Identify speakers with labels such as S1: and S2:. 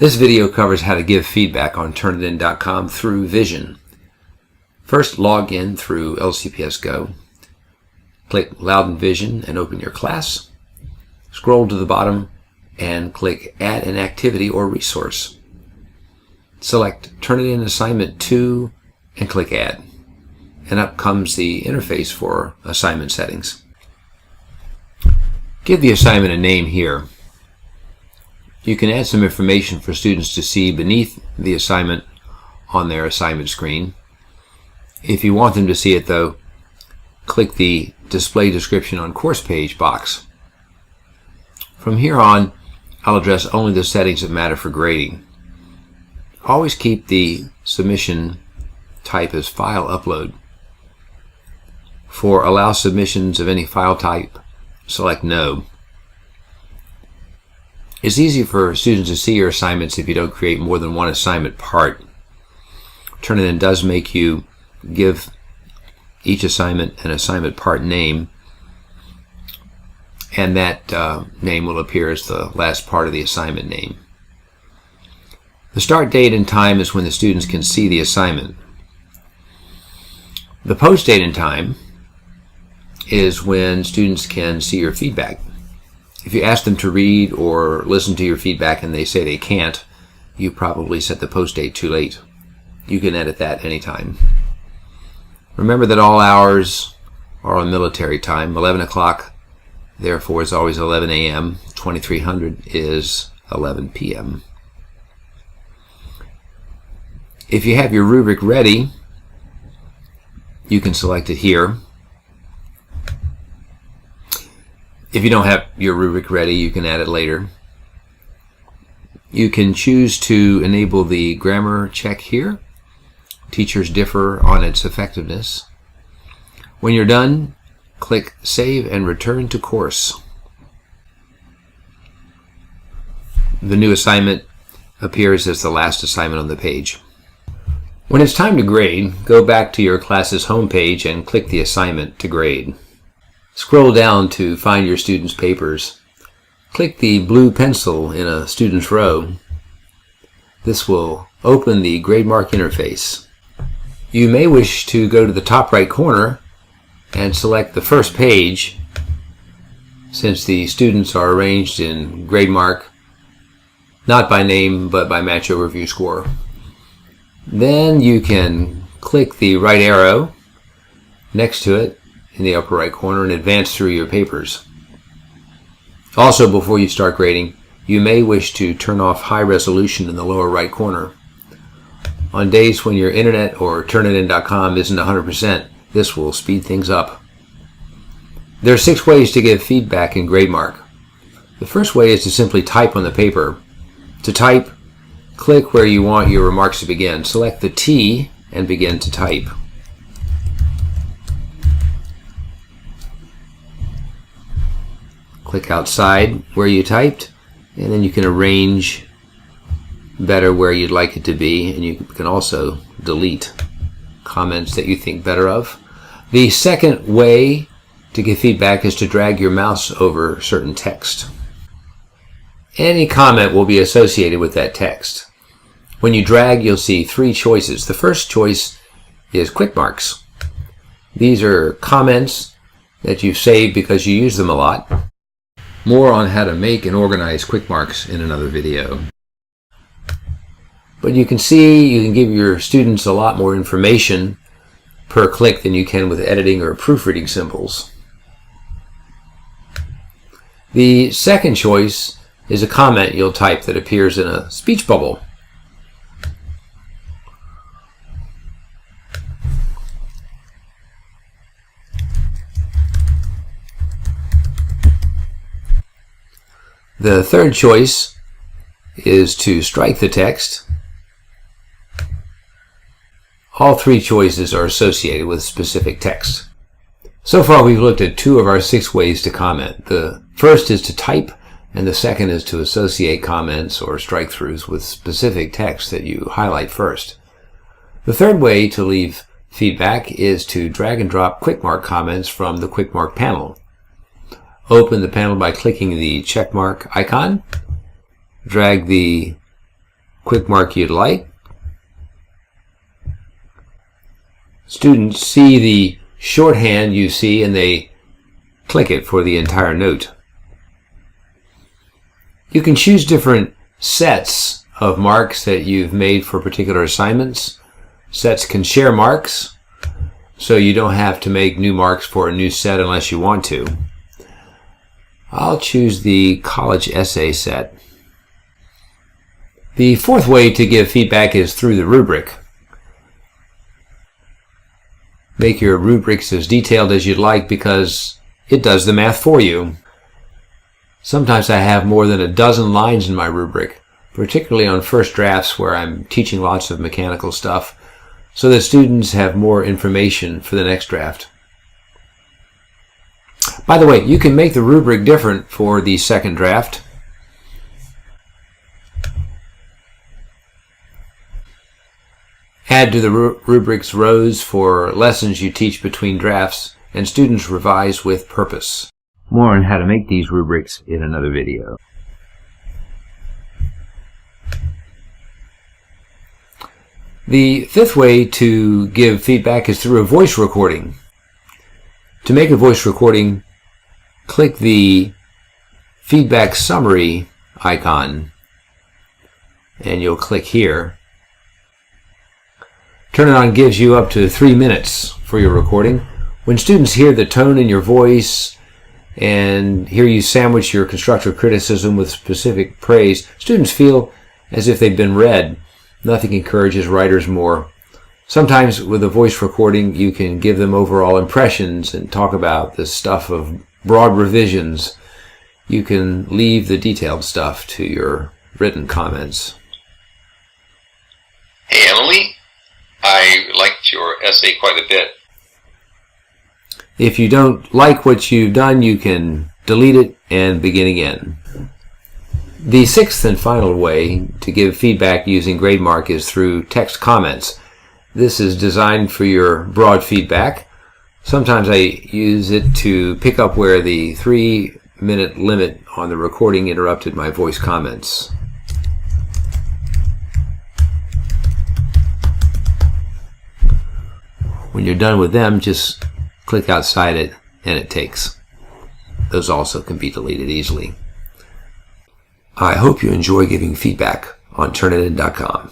S1: This video covers how to give feedback on Turnitin.com through Vision. First, log in through LCPS Go. Click Loudon Vision and open your class. Scroll to the bottom and click Add an Activity or Resource. Select Turnitin Assignment 2 and click Add. And up comes the interface for assignment settings. Give the assignment a name here. You can add some information for students to see beneath the assignment on their assignment screen. If you want them to see it though, click the Display Description on Course Page box. From here on, I'll address only the settings that matter for grading. Always keep the submission type as File Upload. For Allow Submissions of any file type, select No. It's easy for students to see your assignments if you don't create more than one assignment part. Turnitin does make you give each assignment an assignment part name, and that name will appear as the last part of the assignment name. The start date and time is when the students can see the assignment. The post date and time is when students can see your feedback. If you ask them to read or listen to your feedback and they say they can't, you probably set the post date too late. You can edit that anytime. Remember that all hours are on military time. 11 o'clock, therefore, is always 11 a.m. 2300 is 11 p.m. If you have your rubric ready, you can select it here. If you don't have your rubric ready, you can add it later. You can choose to enable the grammar check here. Teachers differ on its effectiveness. When you're done, click Save and Return to Course. The new assignment appears as the last assignment on the page. When it's time to grade, go back to your class's home page and click the assignment to grade. Scroll down to find your students' papers. Click the blue pencil in a student's row. This will open the GradeMark interface. You may wish to go to the top right corner and select the first page, since the students are arranged in GradeMark, not by name but by match overview score. Then you can click the right arrow next to it in the upper right corner and advance through your papers. Also, before you start grading, you may wish to turn off high resolution in the lower right corner. On days when your internet or Turnitin.com isn't 100%, this will speed things up. There are 6 ways to give feedback in GradeMark. The first way is to simply type on the paper. To type, click where you want your remarks to begin. Select the T and begin to type. Click outside where you typed, and then you can arrange better where you'd like it to be, and you can also delete comments that you think better of. The second way to give feedback is to drag your mouse over certain text. Any comment will be associated with that text. When you drag, you'll see 3 choices. The first choice is quick marks. These are comments that you've saved because you use them a lot. More on how to make and organize quick marks in another video. But you can see you can give your students a lot more information per click than you can with editing or proofreading symbols. The second choice is a comment you'll type that appears in a speech bubble. The third choice is to strike the text. All 3 choices are associated with specific text. So far we've looked at 2 of our 6 ways to comment. The first is to type, and the second is to associate comments or strike-throughs with specific text that you highlight first. The third way to leave feedback is to drag and drop quick-mark comments from the quick-mark panel. Open the panel by clicking the check mark icon. Drag the quick mark you'd like. Students see the shorthand you see and they click it for the entire note. You can choose different sets of marks that you've made for particular assignments. Sets can share marks, so you don't have to make new marks for a new set unless you want to. I'll choose the college essay set. The fourth way to give feedback is through the rubric. Make your rubrics as detailed as you'd like because it does the math for you. Sometimes I have more than a dozen lines in my rubric, particularly on first drafts where I'm teaching lots of mechanical stuff, so that students have more information for the next draft. By the way, you can make the rubric different for the second draft. Add to the rubric's rows for lessons you teach between drafts, and students revise with purpose. More on how to make these rubrics in another video. The fifth way to give feedback is through a voice recording. To make a voice recording, click the feedback summary icon, and you'll click here. Turn it on gives you up to 3 minutes for your recording. When students hear the tone in your voice and hear you sandwich your constructive criticism with specific praise, students feel as if they've been read. Nothing encourages writers more. Sometimes with a voice recording, you can give them overall impressions and talk about the stuff of broad revisions. You can leave the detailed stuff to your written comments.
S2: Hey, Emily. I liked your essay quite a bit.
S1: If you don't like what you've done, you can delete it and begin again. The sixth and final way to give feedback using GradeMark is through text comments. This is designed for your broad feedback. Sometimes I use it to pick up where the 3-minute limit on the recording interrupted my voice comments. When you're done with them, just click outside it and it takes. Those also can be deleted easily. I hope you enjoy giving feedback on Turnitin.com.